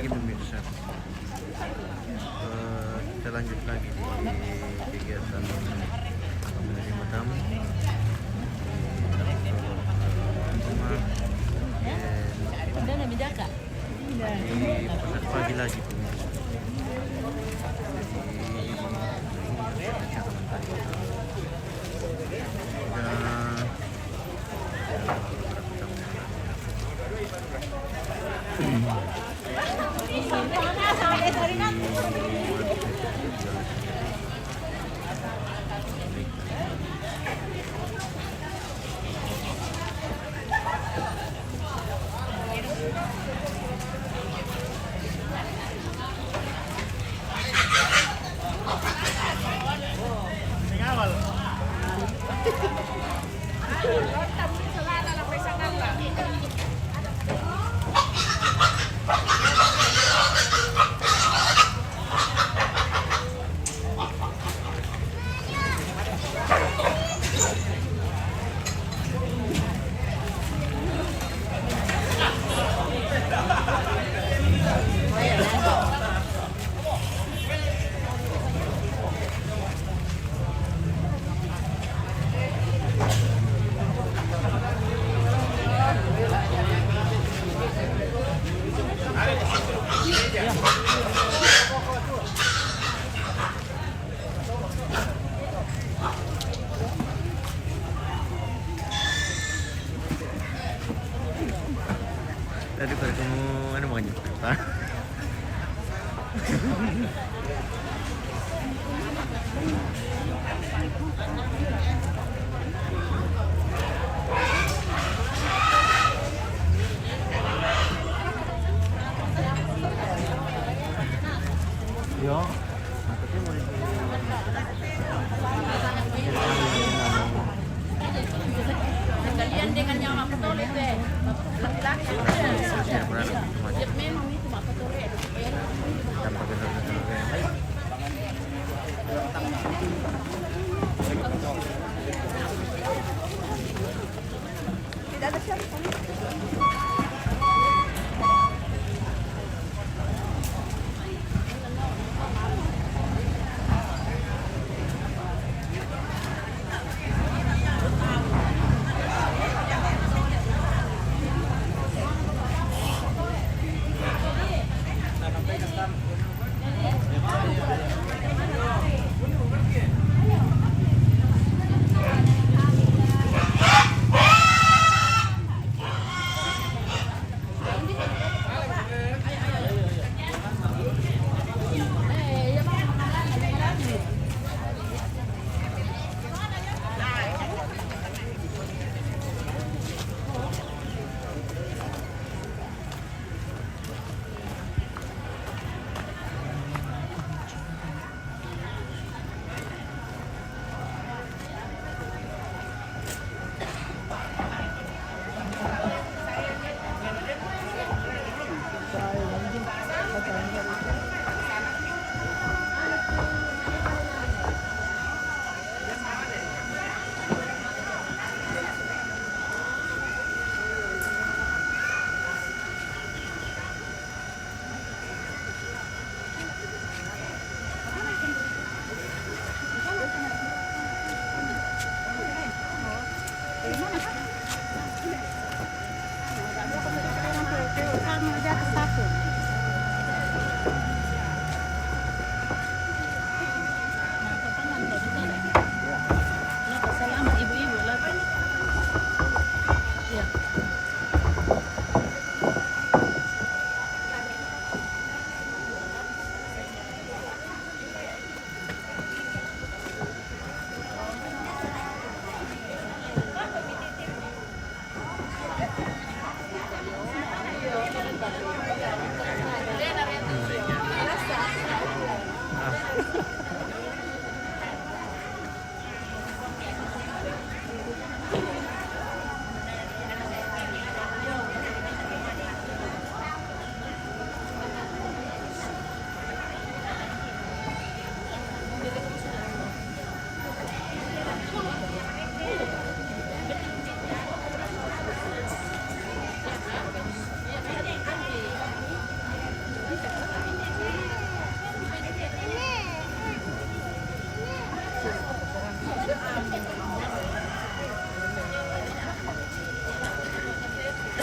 pemirsa. Kita lanjut lagi di kegiatan menerima tamu di rumah di pasar pagi lagi pemirsa.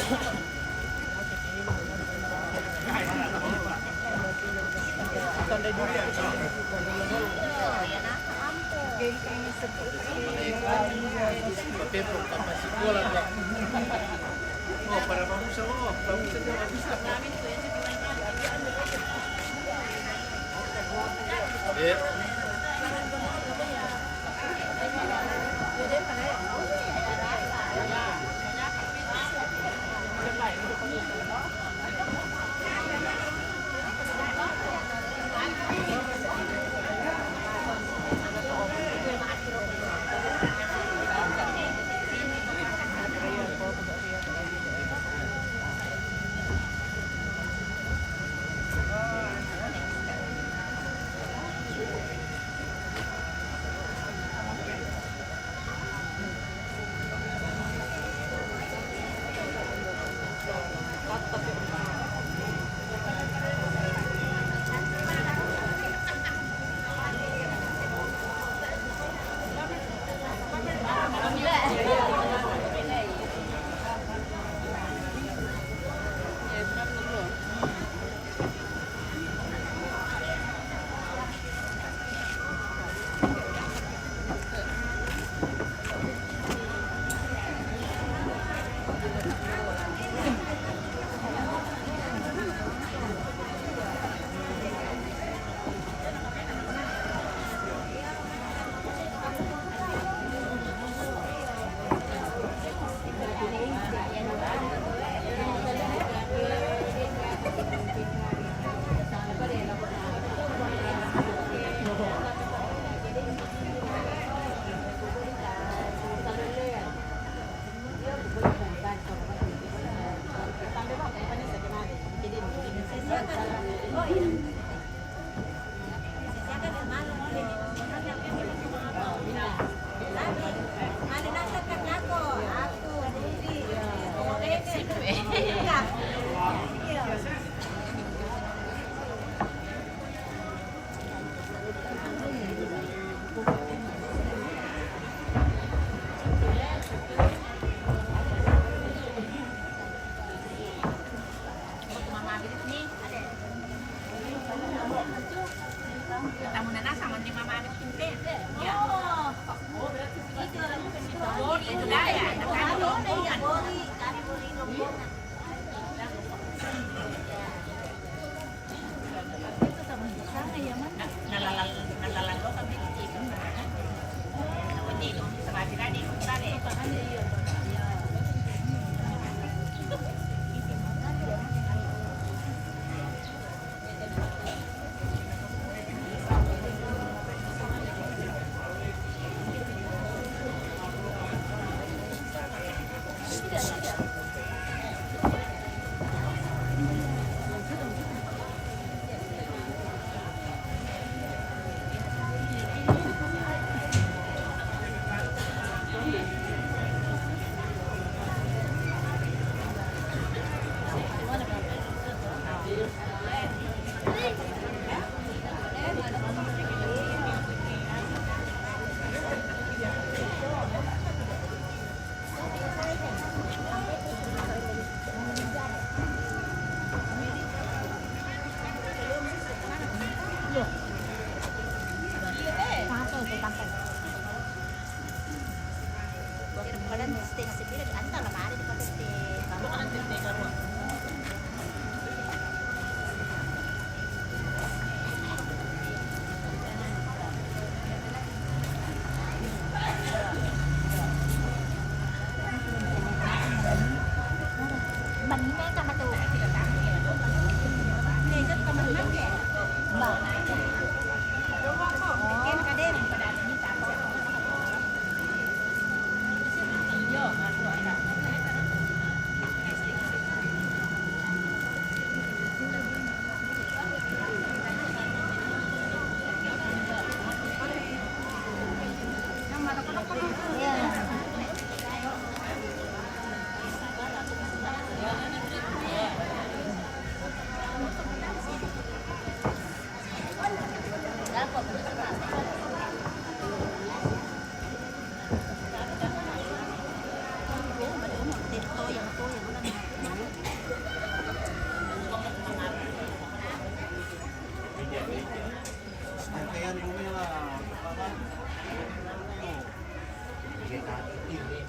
Papel kapasikulan ba? Oh, para pamusa mo. Pamusa mo, pamusa. Eh.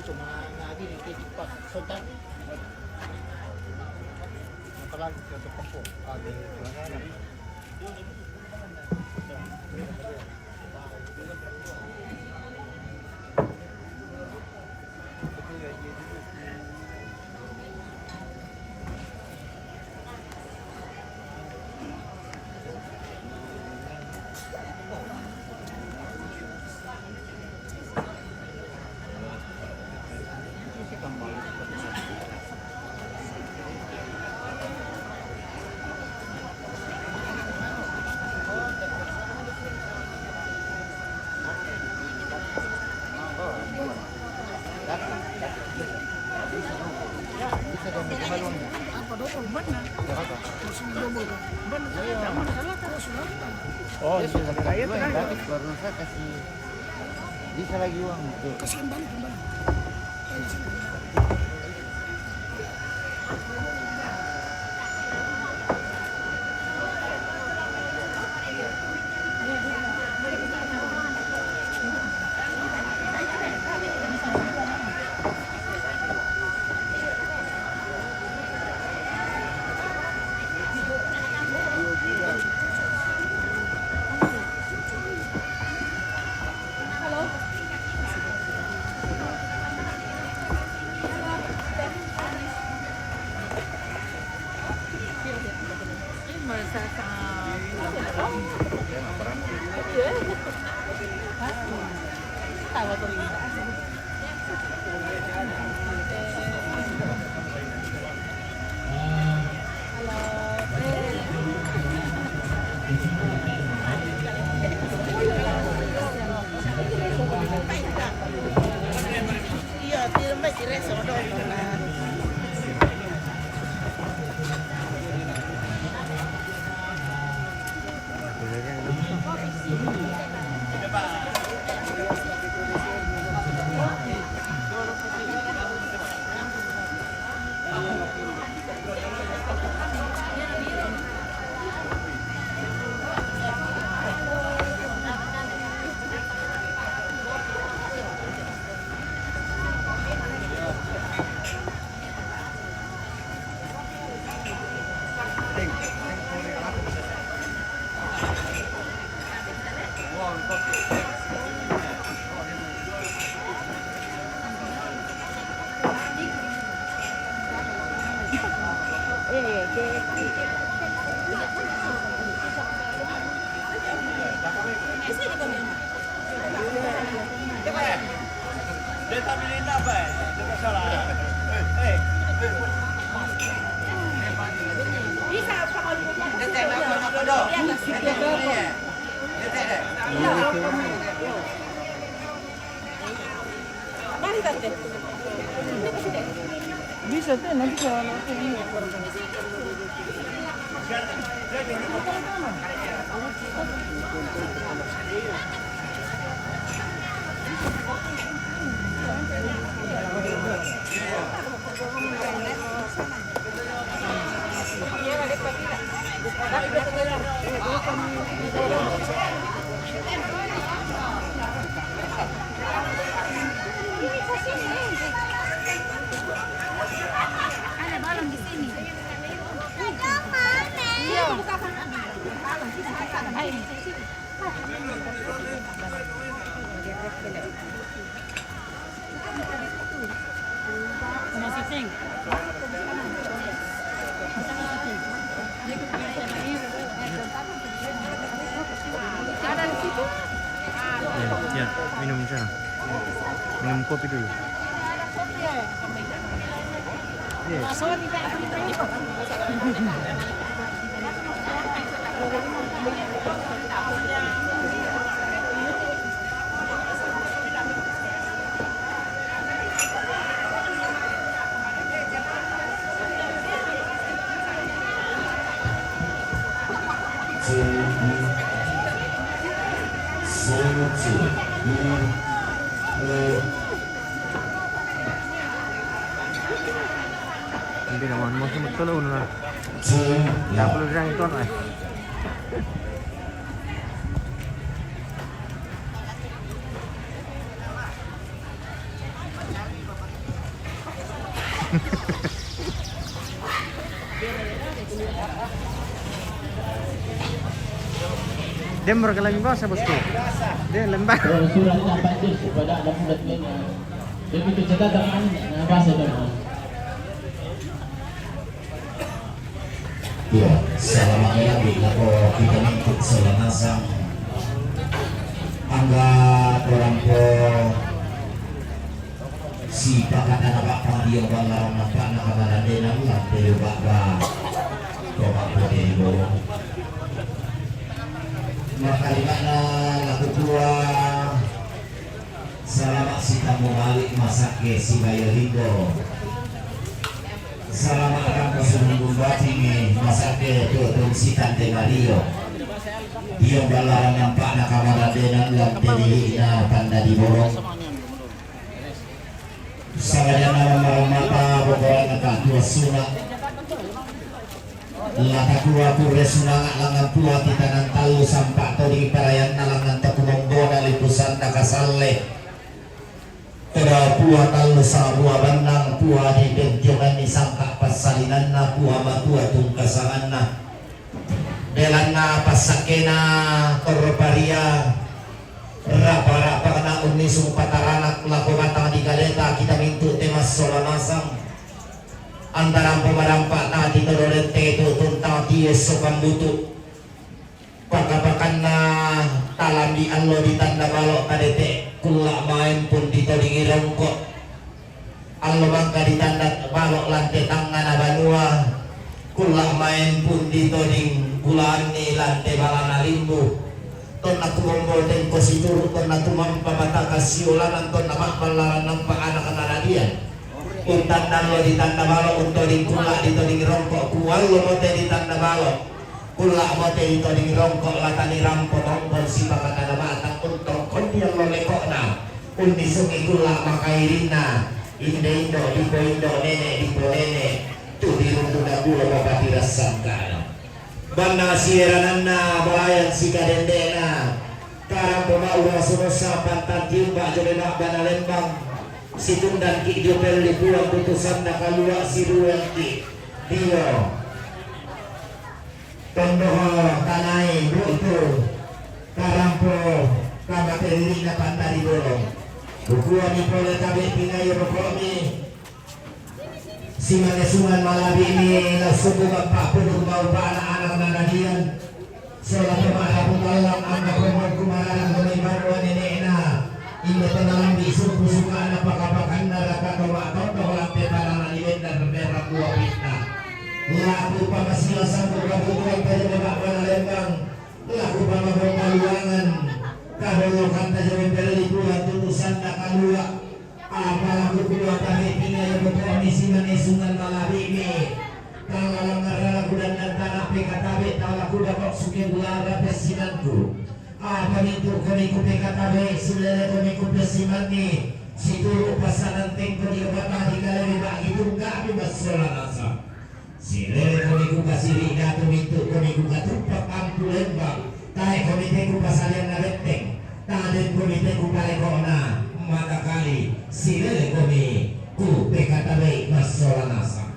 gusto mga di titikpak. So tan. Napalagi ko sa pampo. Ade, wala. Oh, bisa lagi uang gratis baru saya kasih bisa lagi uang tuh. Kasih kembali. Iya, tidak baik diresa dong. Bisa tuh nanti kalau aku ini. Ada balon di sini. Iya. Masih sing. Ada di situ. Ya, minum di sana. Minum kopi dulu. Hindi naman mo sumutulong na. Tapos lang ito ay. Dia mereka lagi basah bosku. Dia lembab. Kalau surat dapat itu kepada ada mulut lainnya. Jadi itu catatan bahasa dong. Ya, selamat lagi ako kita mengikut selanasang angga orang po si pakatan abak pangdiyo balarang nampak na kamaladenang lantai baka tomak po din mo makalima na laku dua salamat si tamu balik masake si Bayolindo. Salamat akan kesembuhan batini masake tuh si Tante Mario. Dia balarang nampak nak kamaladenan lantai na tanda di borong. Sagada nama mata bokoran nak tua sunat. Lata tua pure sunangat langan tua kita nan talu sampak to di parayan nalangan takumonggo dari pusan nakasalle. Kera pua talu sa pua bandang pua di bentyokan ni sangka pasalinan na pua matua tungkasangan na belan na pasakena korparia rapa-rapa kena unisung pataranak laku matang di galeta kita mintu temas solanasang antara pemarampak na di tororente itu tuntang tiye sokan butuh pakapakan na talam di allo di tanda balok kadete kulak main pun ditolingi rongkok allo bangka di tanda balok lantai tangan abanua kulak main pun ditoling bulan ni lantai balana limbu ton aku ngombol dan kositur ton aku mampa mata kasiolan ton nama balaran nampak anak-anak dia untan dalo di tanda balok untoling kulak ditoling rongkok kual lo mote di tanda balok kulak mote ditoling rongkok latani rampok rongkok si pakatan matang untuk kondi yang lo lekokna undi sungi kulak makairina indo dipo indo nenek dipo nenek tu di runtuh gula bapak dirasangkan banda sieranana balayan si kadendena karang pemaura sunosa pantan timba jolenak bana lembang situng dan ki diopel di pulang putusan nakalua si ruangki dio tondoho tanai butu karampo kamateri na pantari bolong bukuan ni pole tabe pinay rokomi si manesungan malabi ini nasubungan papun mau anak-anak nagadian seolah pemahapun dalam anak perempuan kumaran menimbang nenekna ini tenalang disuruh suka anak pakapakan neraka tomak toh lantai paralan ilen dan merah buah pita laku pamasilasan berlakukan pada babak wana lembang laku pamabong luangan kahulukan tajaman beli bulan tutusan nakalua apalah kedua tarik ini yang berbuat di sini sungai malabi ini kalau ngarang dan antara PKTB kalau aku dapat suki bulara pesinanku apa itu koniku PKTB sudah koniku pesiman ni situ pasanan tengko di batang di kali bagi tungga bebas solar rasa sile koniku kasih lihat itu koniku katupak ampu lembang tai komiteku pasalian nareteng taden komiteku kalekona mata kali sile komi ku PKTB masola nasa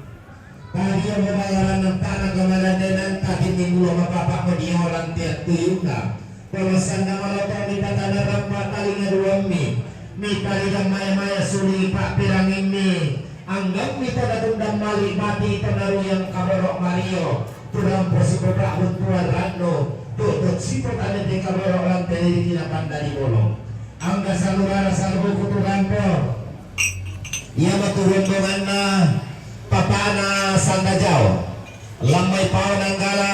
kalian membayaran tanah kemaladenan tadi minggu lama bapak mediolan tiap tuyuka pemesan nama lopang minta tanah rampat talinga dua mi talinga maya-maya suli pak pirang ini anggap mita datundang mali mati tenaru yang kaborok Mario turang posiko prakun tuan Rano tutup sipo tadi di kaborok lantai di kinapan dari bolong angga salurara salbu kuturan po ia maturun bongana papana sandajau lamai pao nanggala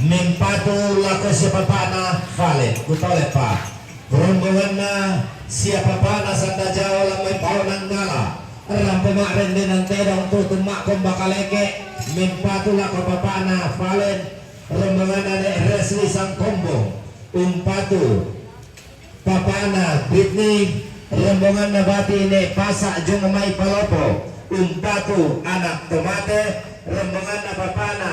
mempatu lako si papana vale kutole pa rombonganna siapa papana sandajau lamai pao nanggala rampe makren dengan tedong tutun makom bakaleke mempatu lako papana vale rombonganna de resli sang kombo umpatu papana Britney rombonganna bati ne pasak jung mai palopo umpatu anak tomate rombongan papana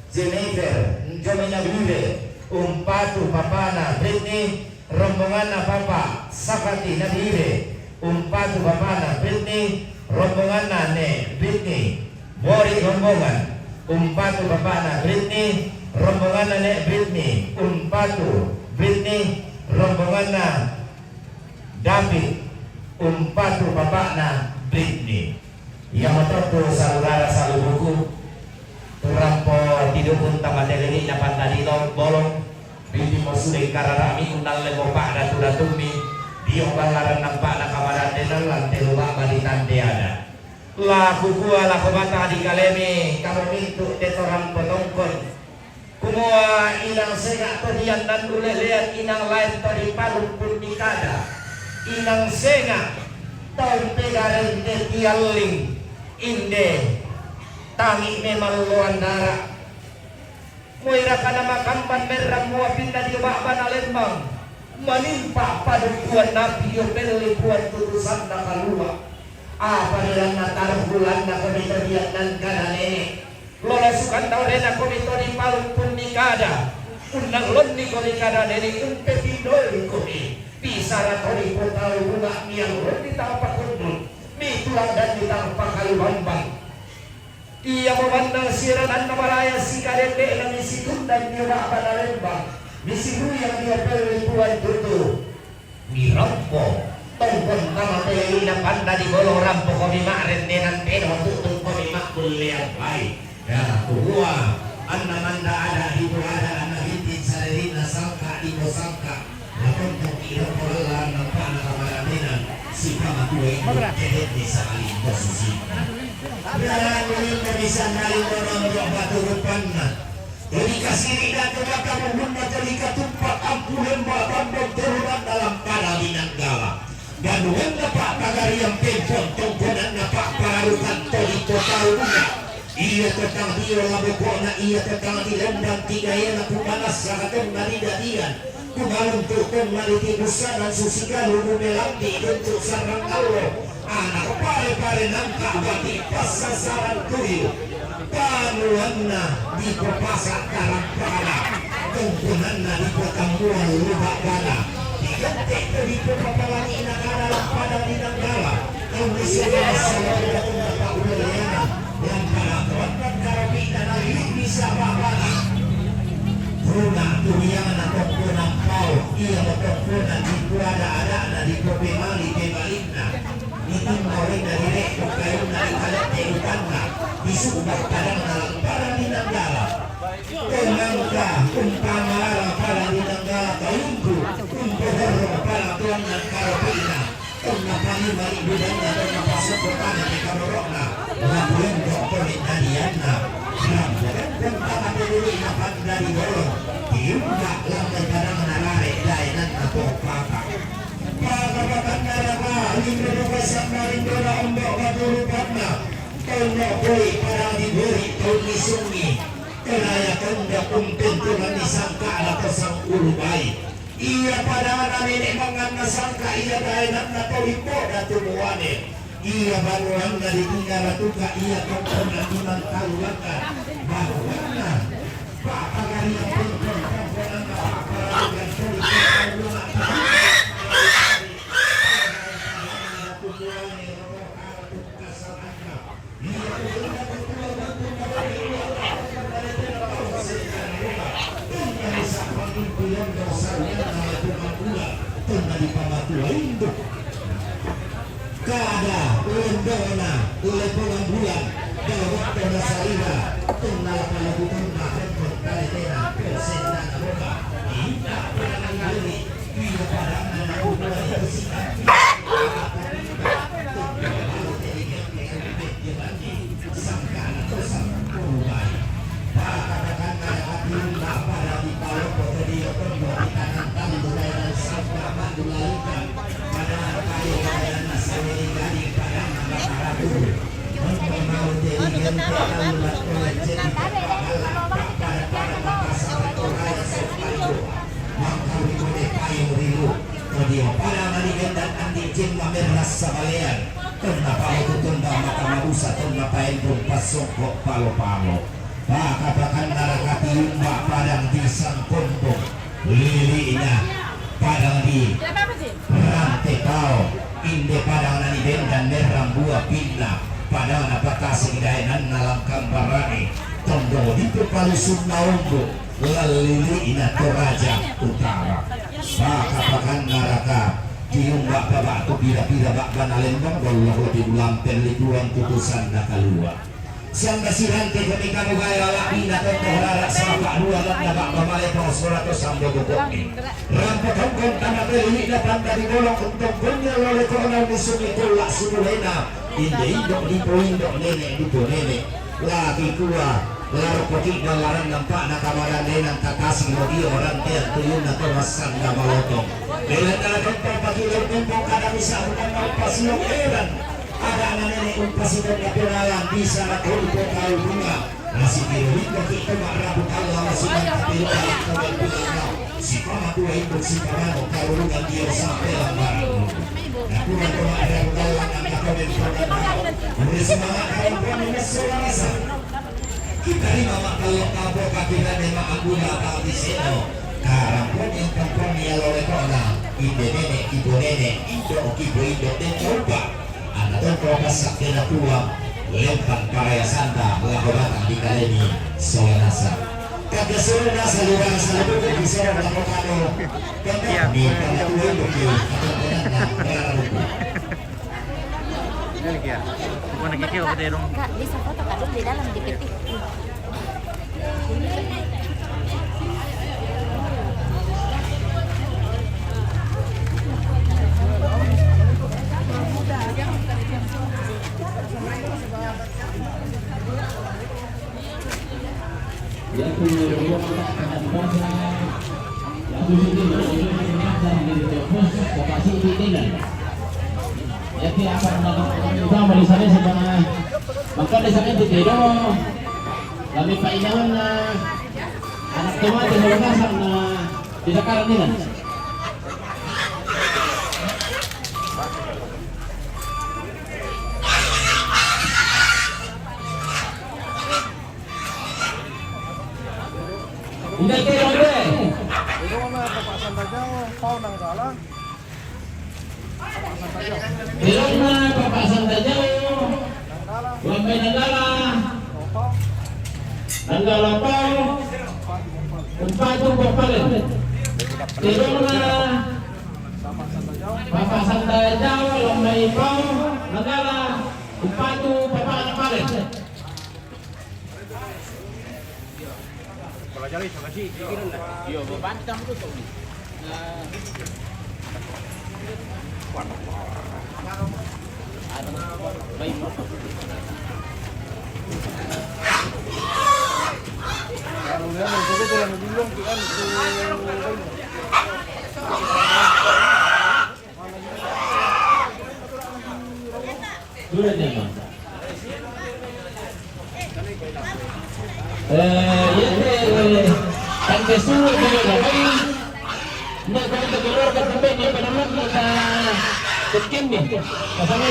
Jennifer jomenya bibe umpatu papana Britney rombongan papa Sakati nabire umpatu bapana Britney rombongan nane Britney Bori rombongan umpatu bapana Britney rombongan nane Britney umpatu Britney rombongan na David umpatu bapana Britney yang motor saudara salubuku turampo tidukun tamateli na pantadilong bolong Bidi mo suling kararami unal lego pa na tudatumi diong balaran ng pa na kamarate ng lante lupa malitante ada la kukua la kumata di kalemi kamumintu detoram potongkon kumuha ilang sega to diyan nan ulelean inang lain to di palung purnikada inang sega taon pegaren de tialing inde tangi memang luan darah muira kana makampan merang mua pinta di bakban alembang menimpa padukuan nabi yo beli buat tutusan na kalua apa nilang natarang bulan na komito diyan nan kana nene lola sukan tau rena komito di palung pun nikada unang lon ni komikada nene umpe pidol komi pisara kori potau bunga miang lon di tampak kudun mi tulang dan di tampak kalubambang ia memandang siranan namalaya si kadete na misi tundan di Raban Alembang misi yang dia beli tuan tutu mirampo tongkon nama peli na panda di bolong rampo komi maren nenan peno tutun komi makul liang baik ya kuhua anna manda ada hibu ada anna hintin salerin na sangka ibo sangka lakon tong iro pola ng panakamaramina si pamatuwe kedete sa aling posisi Biarlah ini bisa naling orang batu rupanna. Jadi kasih dan kepada muhunna jadi ketumpak ampunan babandok terunan dalam paralinan gala. Dan wenda pak kagari yang pempon tongkonan napak pararukan tolito taruna. Ia tentang dia labokona ia tentang dilendang tiga yana kumanas sakatong naridadian. Kumalung tukong maliti busanan susikalu melambi untuk sarang Allah. Anak pare-pare nangka bagi pasasaran tuyo panuanna di papasak karang-karang tungkunanna di patambuan lubak gana diganti di papapalangi nakara pada dinanggala ang misalnya salah na paulayana yang karatuan dan karabina na bisa babala Runa tuyangan na tungkunan pao iya matungkunan di kuada-ada na di kopemali kebalikna iting mawin na direkto kayo na ikalat na utangga disubak kadang nalang para dinanggala kumangka kumpangara para dinanggala kaundu kumpahoro para tuan ng karapina kung napanimali budang na kung napasok ko ka na may karorok na nabulang doktorin na diyan na rambulan kung kakapiluli na pagdari bolong iyumba lang may kadang narare dahil na napokpaka pagkabakan na raka libre na kasang narindo na umbok matulupan na kau na boy para diburi kau nisungi kaya kanda kumpento na nisangka na kasang ulubay iya pada namin mga nasangka iya dahil na natolipo na tumuwane iya baruan na ditinggal tuka iya kong na dimang kaluwakan baruan na papagari ang pungkong pangkulang na paparagan tulipan kaluwakan kada ulendona oleh pengambulan dalam waktu nasariba tunal palabutan makan berkaitena persen dan aboga tidak pernah kali ia pada anak udah bersikap para manigan dan andikin mameras sa balean kung napahututun ba makamausa kung napahendong pasok palo-palo bakabakan narakatiyumba padang disang kondong lili na padang di rantai Tao inde pada nani dan neram buah pila pada napatasi dainan nalam kambarani tondo itu palusun naumbo lalili ina toraja utara baka pakan naraka tiung bak babak tu pira-pira bak banalembang wallah lebih lampen lituan putusan nakalua siang kasirante ketika bugaya lapina tonto rarak sama dua landa bak bamalai pangsorato sambo gogoki rampot hongkong tanah beli dapat dari bolong untuk punya oleh korona disuni tolak sumulena inde indok di poindok nenek di nenek lagi tua lalu koki dan larang nampak nak kamaran nenek tatasi lagi orang dia tuyun atau masan nama lotong nenek dalam tempat pagi lempong kadang bisa bukan apa silok eran ada anak nenek umpasi dan kenalan bisa nak untuk kau bunga masih diruin koki itu rabu kalau masih tapi kalau bunga si pama tua itu si pama kau bunga dia sampai lambat aku nak ada kalau anak kau beri semangat kau ini selasa kita ni mama kalau kabo kakira nema aguna kau di sini karang pun yang perempuan yang lore kona ide nenek ibu nenek ibu dan coba anak tu kau pasak kena tua lempar paraya santa melakukan di kali ini selasa kata selasa luar selalu bisa melakukan kata di kata tua bukti Ini lagi ya. Bukan lagi kau berterong. Kak, bisa foto Kak dulu di dalam dipetik. Jadi apa kita melihatnya sebenarnya maka desanya ditero kami painawan na anak tua di Hologasan na bisa karantinan hindi tero deh Bilog na papasan tayo. Wamay nandala. Nandala pa. Umpatong papalit. Bilog na papasan tayo. Wamay pa. Nandala. Umpatong papalit. Kalau jadi sama sih, kira dah. Yo, bantang tu tu. Ang kesulo ko na hindi ko ito keluar ka sampai ni penamang sa Tutkin ni kasama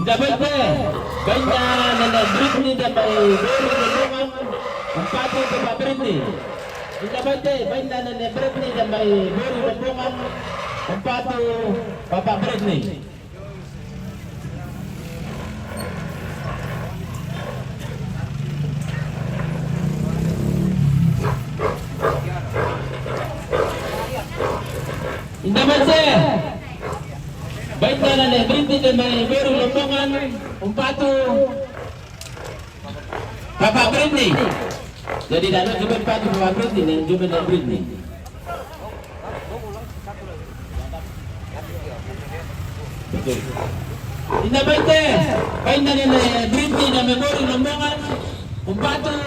Dapat banyak nandrit ni dapat beri dengan empat itu berhenti. Dapat banyak nandrit ni dapat beri dengan empat itu bapak berhenti. Indamante. Baik na na berhenti dan may baru lombongan umpatu. Bapak berhenti. Jadi dana jumen patu bapak berhenti dan jumen dan berhenti. Betul. Indamante. Baik na na berhenti dan may baru lombongan umpatu.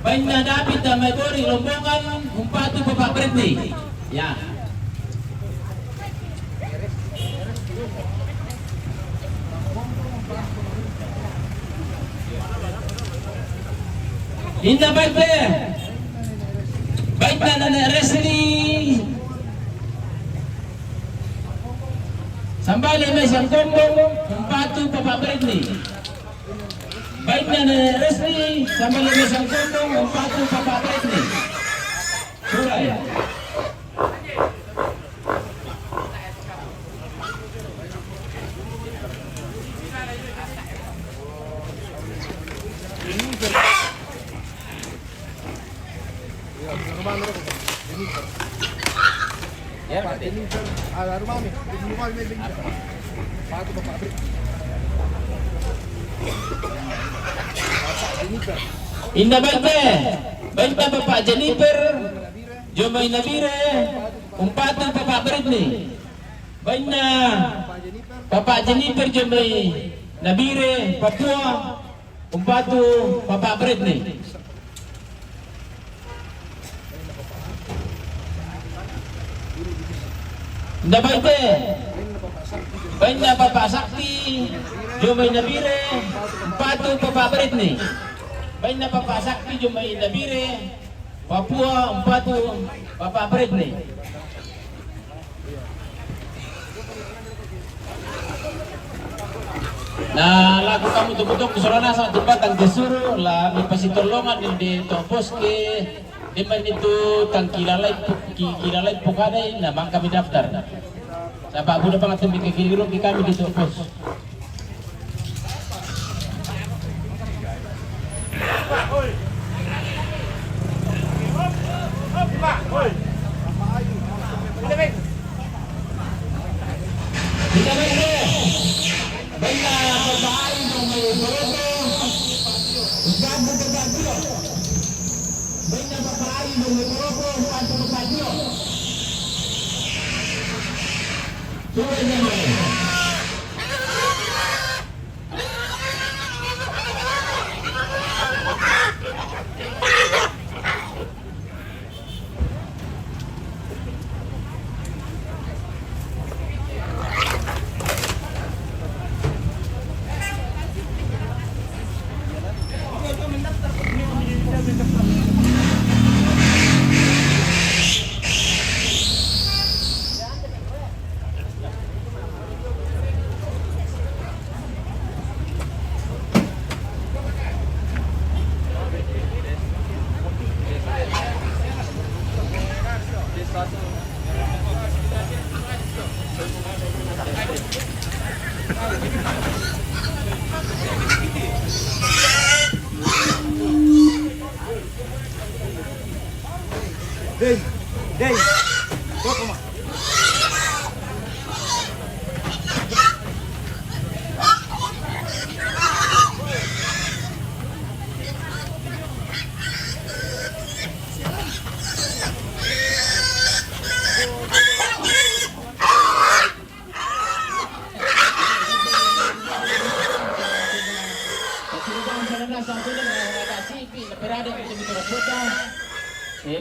Baik na David dan may baru lombongan umpatu bapak berhenti. Ya. Indah baik deh. Baik na Resli. Sambali may isang kombong, umpatu Papa Bradley. Baik na Resli. Sambali may isang kombong, umpatu Papa Bradley. Suray. Indah baik na Bapak Jennifer, Jomay Nabire, umpatu Bapak Bradley. Baik na Bapak Jennifer, Jomay Nabire, Papua, umpatu Bapak Bradley. Indah baik na Bapak Sakti, Jomay Nabire, umpatu Bapak Bradley. Baik na Bapak Sakti, Jomay Nabire, Papua, umpatu Bapak Bradley. Nah, lagu kamu tutup kesorana sa jembatan Gesuru lah may pasitulungan hindi topos ke di man itu tang kilalay pukaday na mang kami daftar. Sa bago na pangat kami kikiliro kami dito pos.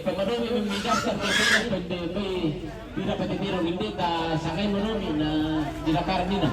Pagmanumi memindahkan personal bila patitirong hindi ta sakay manumi na dilakaran nila.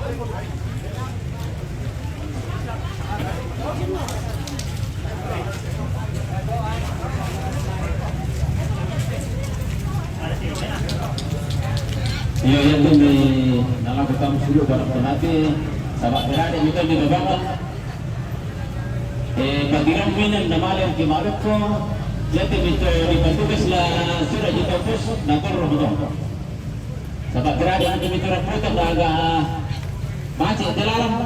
Iya, yang ini dalam ketemu dulu barang penati sahabat berada juga di babangan. Pagirang minang na malang kimarok ko, yate bito ipatugas la sura jito pus na korro mo. Sahabat berada ang dito raputan na aga macet dalalam.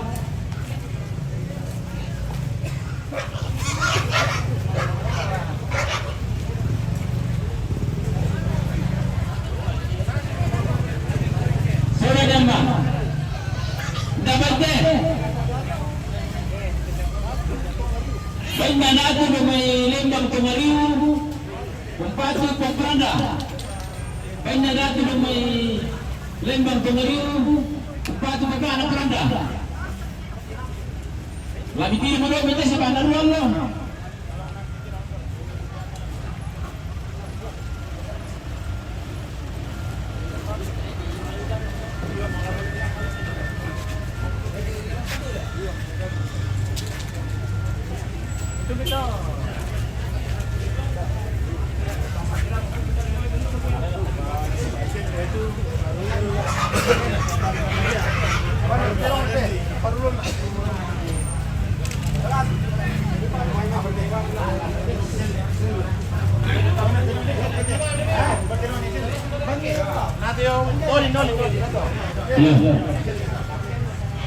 Dapat deh. Baik mana aku may lembang tumariw, kumpati pagpranda. Baik mana aku may lembang tumariw, kumpati pagpranda pranda. Labi tiri mo daw minta sa panaruan lo.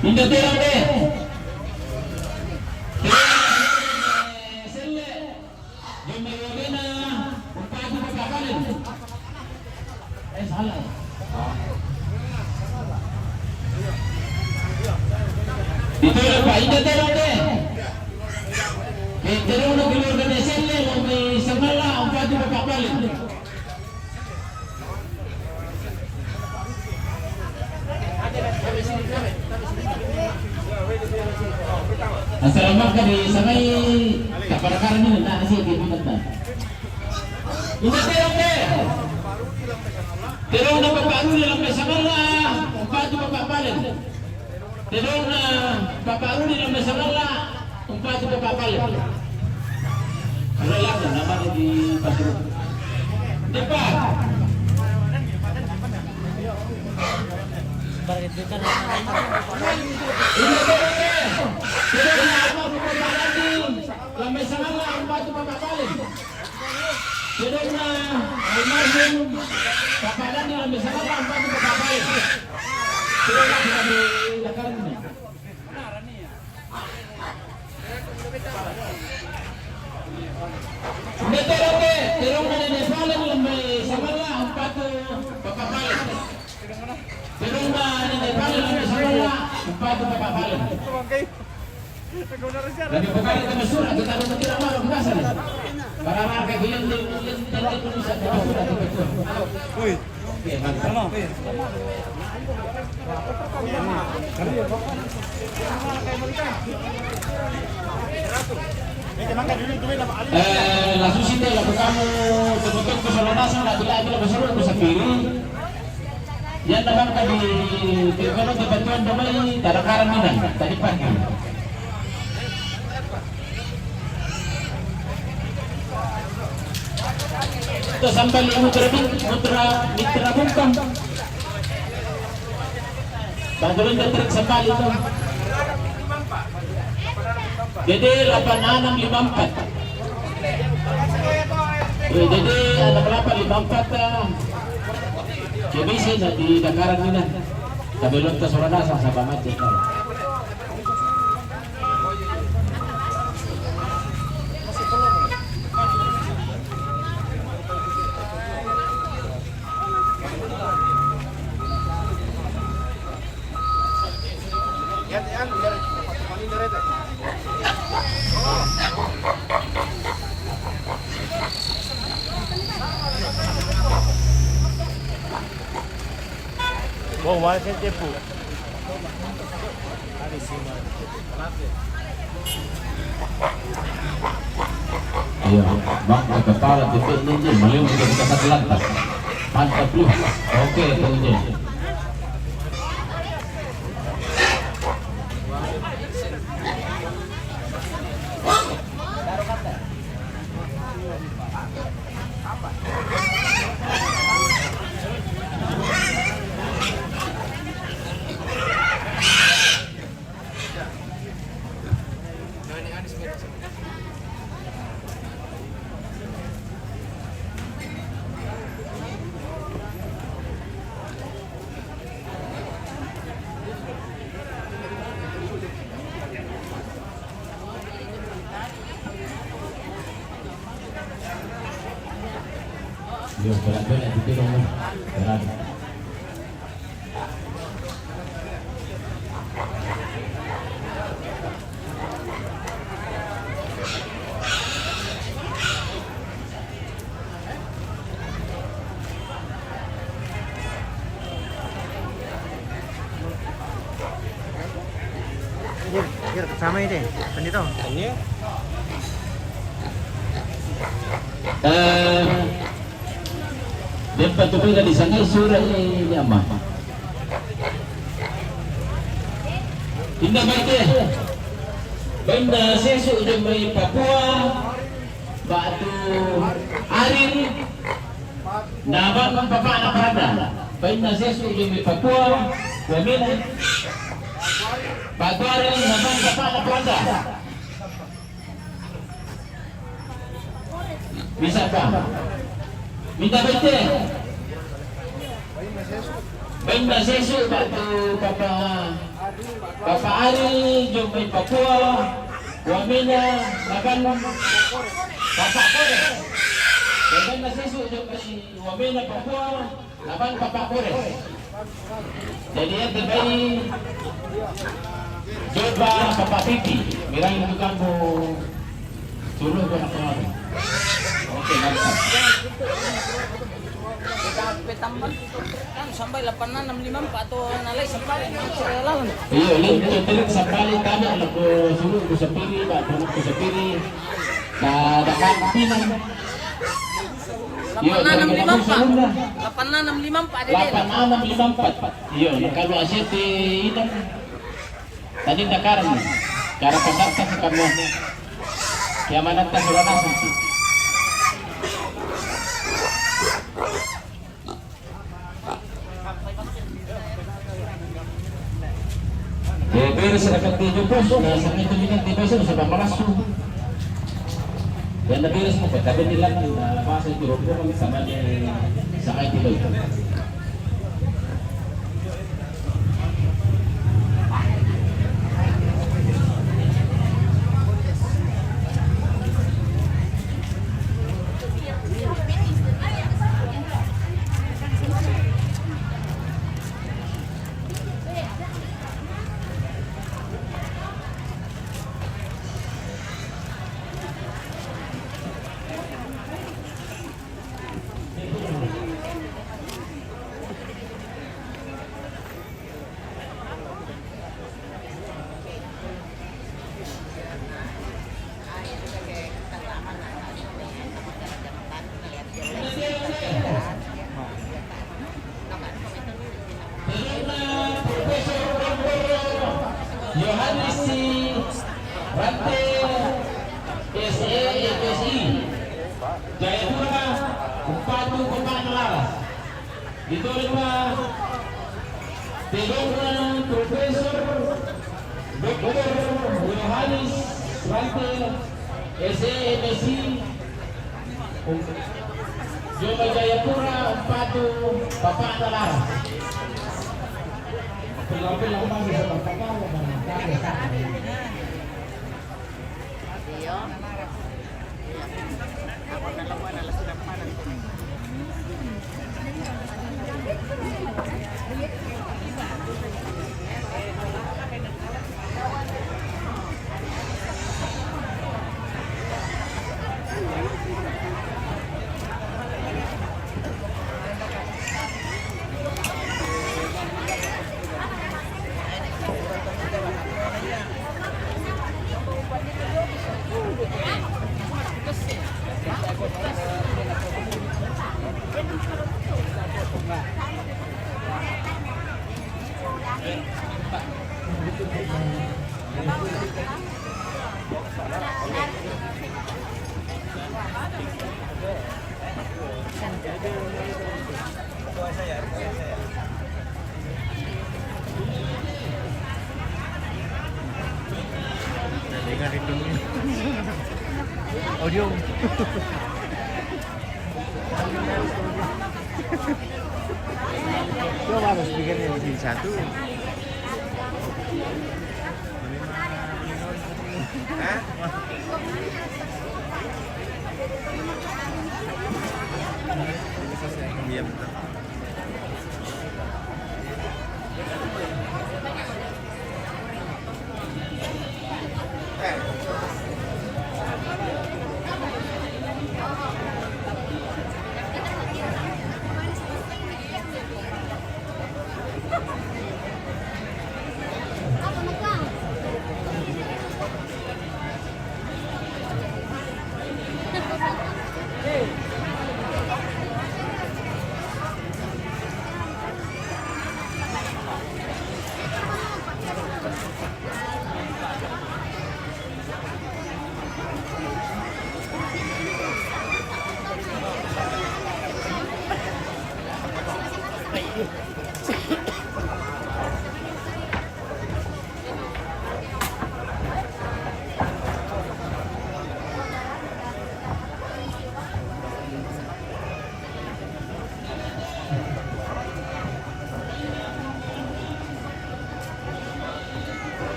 Hindi tira deh. Selle. Yung may wala na umpati pagkakalin. Salah. Dito lang pa, hindi tira deh. Tira na bilor na selle, yung may samala umpati pagkakalin. Assalamualaikum kami sampai kapan-kapan ini nak nasi di mana tak? Ini terong deh. Terong dapat baru dalam masalah, empat tu bapak balik. Terong na bapak baru dalam masalah, empat tu bapak balik. Kalau lagi nama di pasir. Depan. Ini terong deh. Lambai sangatlah empat tu bapak balik. Sedangna almarhum bapak dan lambai sangatlah empat tu bapak balik. Sedangna kita di lakaran ini. Ini terong deh, terong dari Nepal lambai sangatlah empat tu bapak balik. Sedangna dari Nepal lambai sangatlah empat tu bapak balik. Lagi bukan itu mesur atau taruh mentira malam biasa nih. Para market yang Indonesia sudah betul. Woi. Oke, mantap. Langsung sih deh, lalu kamu sebutkan keseluruhan lagi besar untuk sendiri. Yang dalam tadi kalau dibantuan damai tak ada karantina tadi pagi. Itu sampai mitra bungkam. Bantuan tertrik sampai itu. Jadi 8654. Jadi anak 854 kebisi na di Dakaran nila. Kabilon ka Soranasan sa Bamatya. Wow, wala sa tempo. Iya, bang kepala titik ninja, melihat kita satu lantas. Mantap lu. Oke, ninja. Yo, berat-berat di tiro mo. Berat. Jir, sama ini. Pendito. Dan patupin na di sangay sura ni ama. Tinda baik ya. Benda sesu udah may Papua, batu arin, nabang papa anak rada. Benda sesu udah may Papua, wamin, batu arin, nabang papa anak rada. Bisa pa? Minta baik ya. Benda sesu batu Papa Ari, Jumay Papua, Wamina, Laban, Papa Kore. Benda sesu Jumay Wamina Papua, Laban Papa Kore. Jadi yang terbaik coba Papa Pipi, mirang itu kamu suruh ke anak. Oke, mantap. Petambal kan sampai 8654 atau nalai sampai lawan. Iya, ini terik sampai tanya aku suruh ku sepiri, Pak, ku sepiri. Nah, dapat pinang. 8654. 8654 ada. 8654. Iya, kalau asyik itu tadi Dakar nih. Cara pendaftar kamu. Kiamanat tak sudah nasib. Beres dapat tujuh pos, nah sampai itu minat di pasar sudah merasuk. Dan beres mo, tapi nilang na pasal itu rupo kami sama ni sakay tilo itu. Yohanes si Rante SESI Jayapura Upatu Pembangunan Laras diterima dengan Profesor Dr. Yohanes Rante SESI Jayapura Upatu Pembangunan Laras. Pilih-pilih aku masih seperti kamu Iya. Ako dalawa na lasura pa ng Dengar itu audio. Coba harus bikinnya di satu. Hah?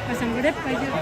Pasang gudeg pa dyan.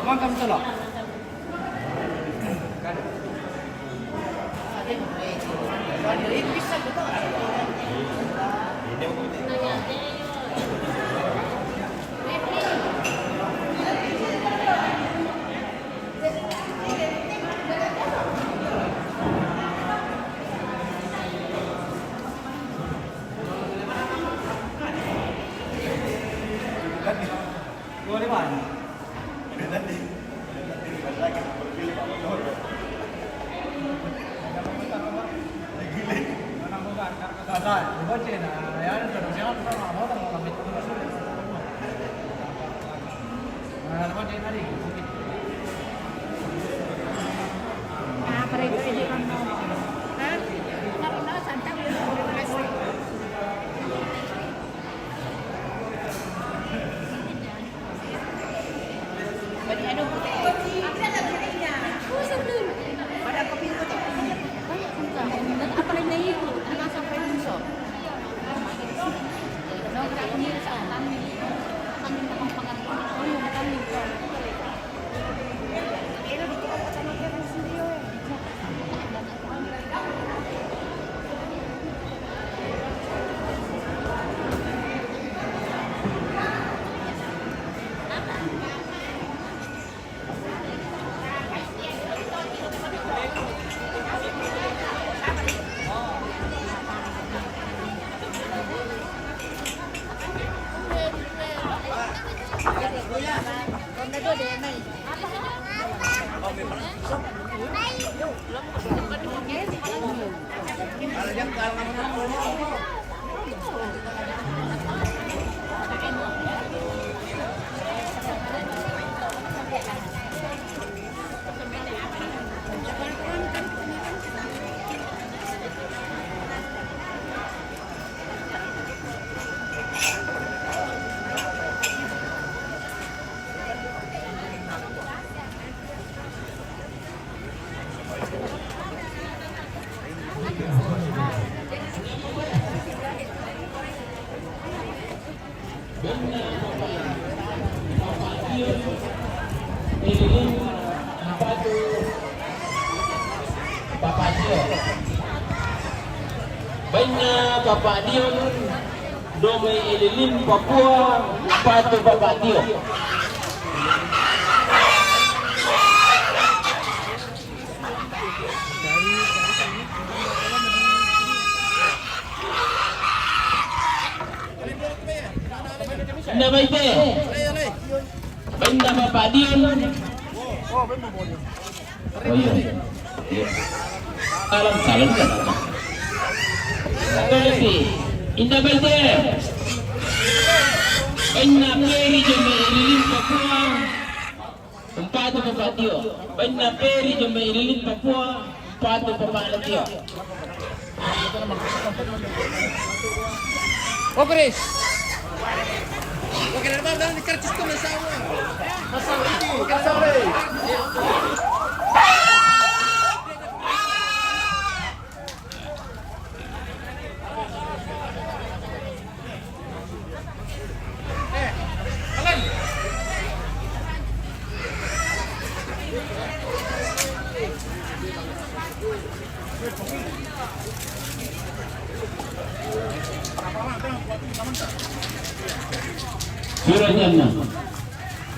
Mangkam tolong. Banyak Bapak Dion Domai Ililim Papua Patu Bapak Dion Anda baik Benda Bapak Dion Oh iya Salam kan Indah baik Benda Peri Jomai Ililim Papua Umpatu papatio. Banna peri jomba ililit Papua. Umpatu papalatio. Oh, Chris. Oke, dari mana dikercis tuh masalah? Masalah itu. Surat Janna.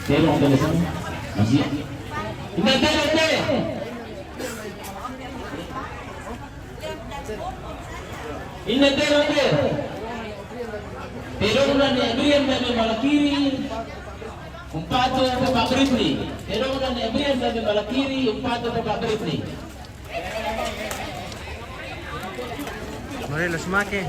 Terong dari sana. Masih. Tidak terong. Ini terong. Terong dan Adrian dan Malakiri. Umpatu Bapak Britney. Terong dan Adrian dan Malakiri. Umpatu Bapak Britney. Mari los make.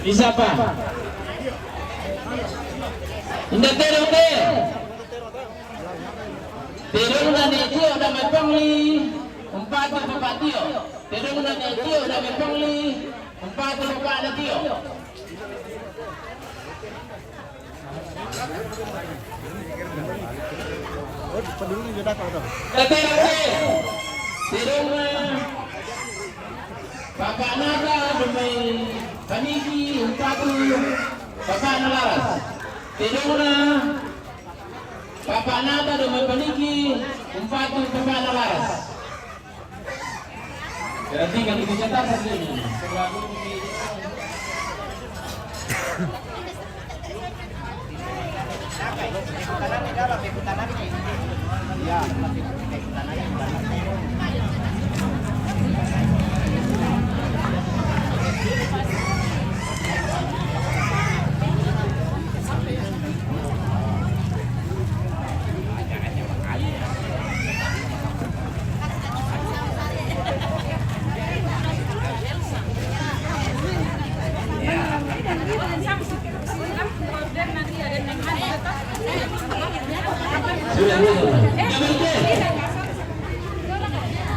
Bisa apa? Hindi terong de. Terong na netio na may pangli. Umpatu papatio. Terong na netio na may pangli. Umpatu papalatio. Peduli juga kalau tuh. Terong de. Terong na papanada may paniki. Umpatu papanalaras. Terong na papanada may paniki. Umpatu papanalaras. Berarti kan itu cetak satunya.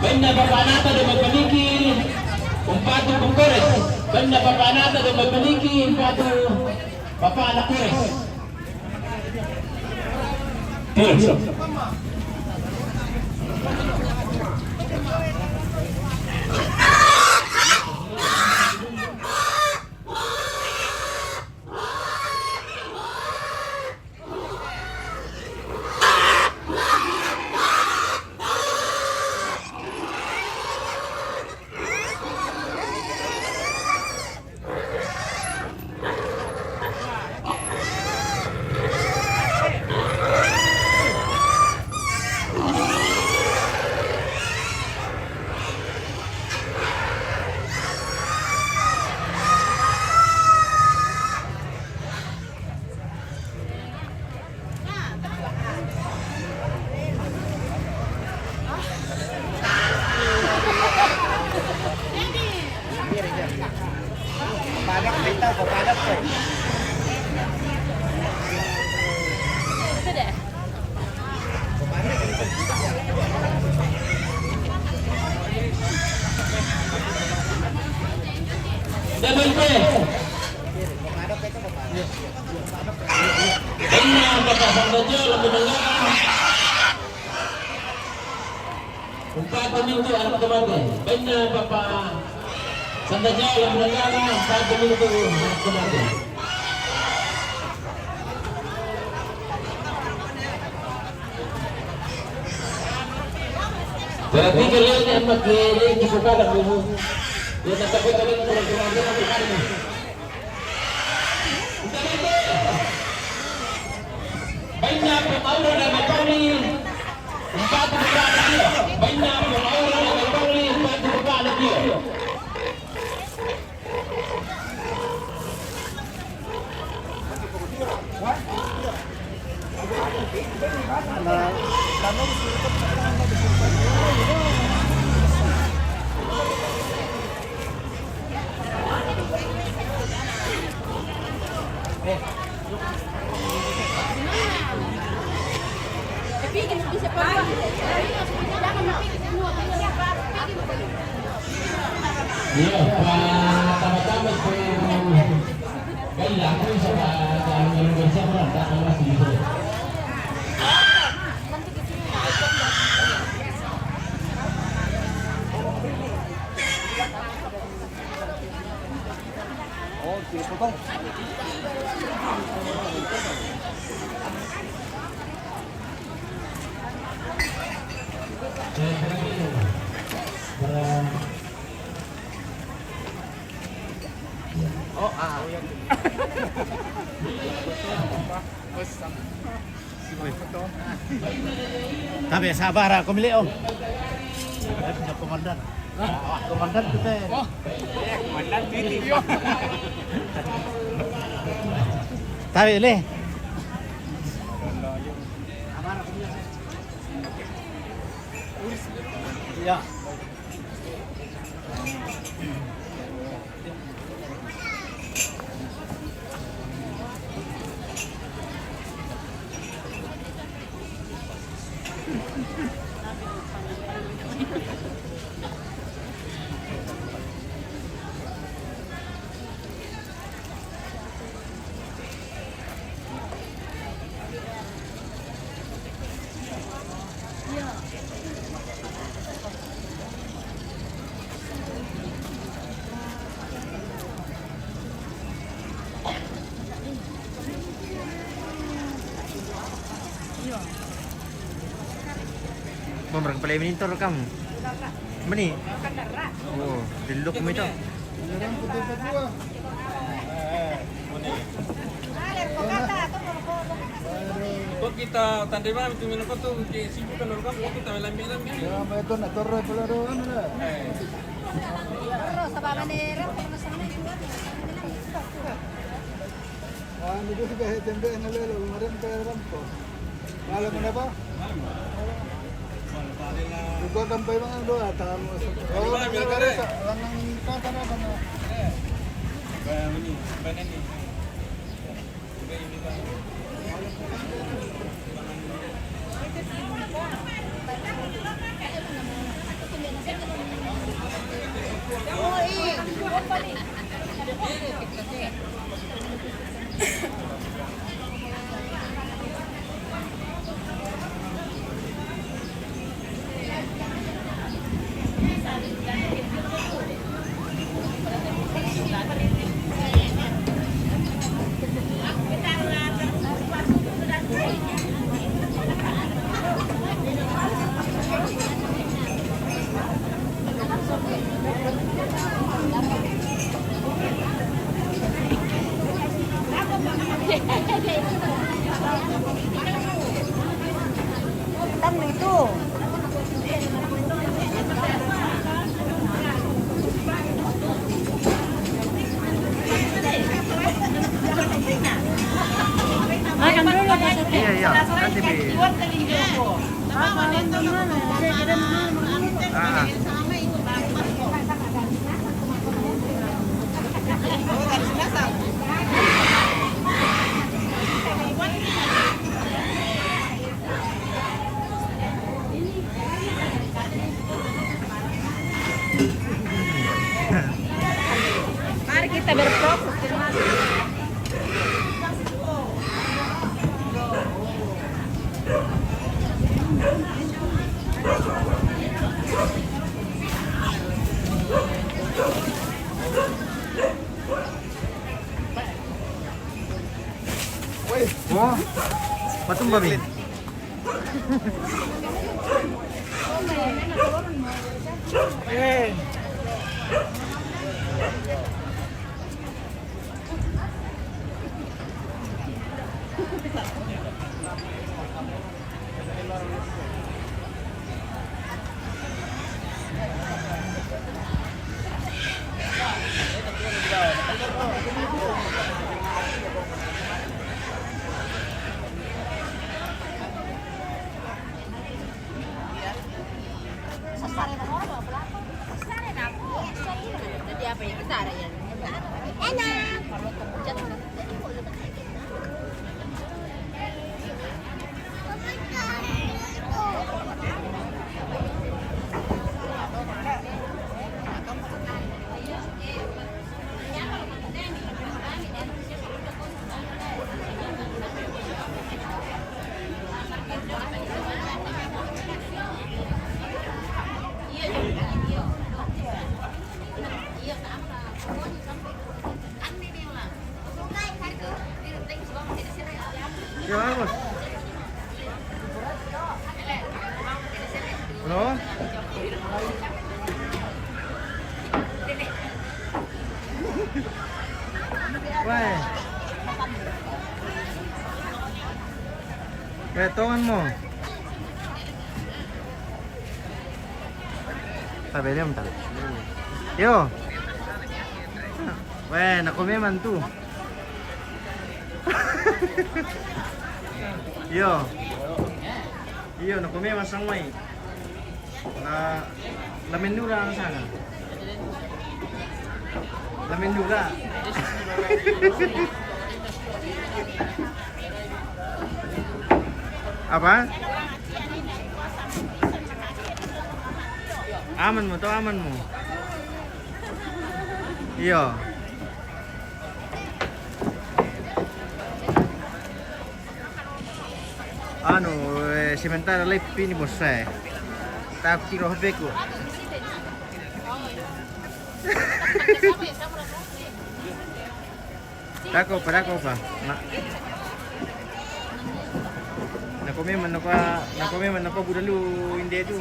Benda papanata do magpaniki, umpatu pangkores. Benda papanata do magpaniki, umpatu papanakores. Terus. Padat kita, padat tuh. Itu deh. Double P. Benda papasan bajo lebih mengarah. Umpatu mintu anak kemati. Benda papa sandaja yang mengarah. Umpatu mintu anak kemati. Berarti kalian yang pakai disukakan dulu. Dia tak takut kalian kurang-kurang dia pakai kali. Banyak pemaulu dan mekani. Empat dibuka lagi. Banyak orang yang kembali empat dibuka lagi. Pipigil, bisa pa. Jangan mapigil semua. Iya, pertama-tama kailangan ko sa ang bersih berada kelas gitu. Tapi sabar aku milih om. Saya punya komandan. Komandan kita. Komandan video. Tapi le. Ya. Bang, pala monitor kamu. Mani? Oh, diluk mo ito. Kok kita tandai mana itu minum tuh sibuk kan orang kok kita lambi. Ya, itu nak torre pula doang lah. Terus apa manera sama Itu sudah tembe nalelo kemarin ke Rampo. Malam apa? Ikaw tampay mga doa tamo. Oh, lang kata na ba na? Tama itu. Makan dulu Pak. Iya, iya. Nanti bi. Ah. Mari kita berfokus. Oh. Patung babi. Sebentar ya. Enak. Yo, Agus. Halo? Wah. Betongan mo. Sabi niya mental. Yo. Weh, nakumiman tu. Yo. Iyo, nakumiman sang may. Na lamin dura ang sana. Lamin dura. Apa? Aman mo to, aman mo. Iyo. Ano, sementara live ini bos saya. Tak tiro HP ku. Dako pa. Nakomeman ako budalu hindi tu.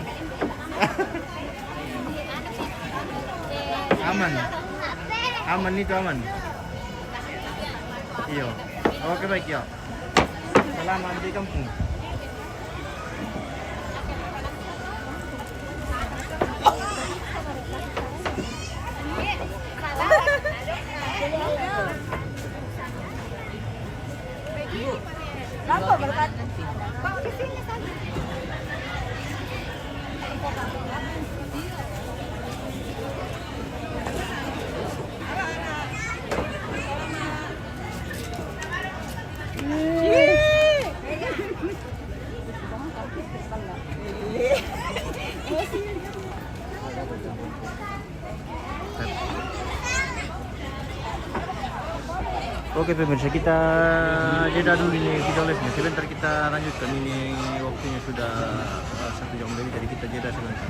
Aman itu aman. Iyo. Oke baik ya. Selamat di kampung. Berapa berkat? Bawa di sini saja. Oke pemirsa, kita jeda dulu ini video live nya. Sebentar kita lanjutkan, ini waktunya sudah 1 jam lebih, jadi kita jeda sebentar.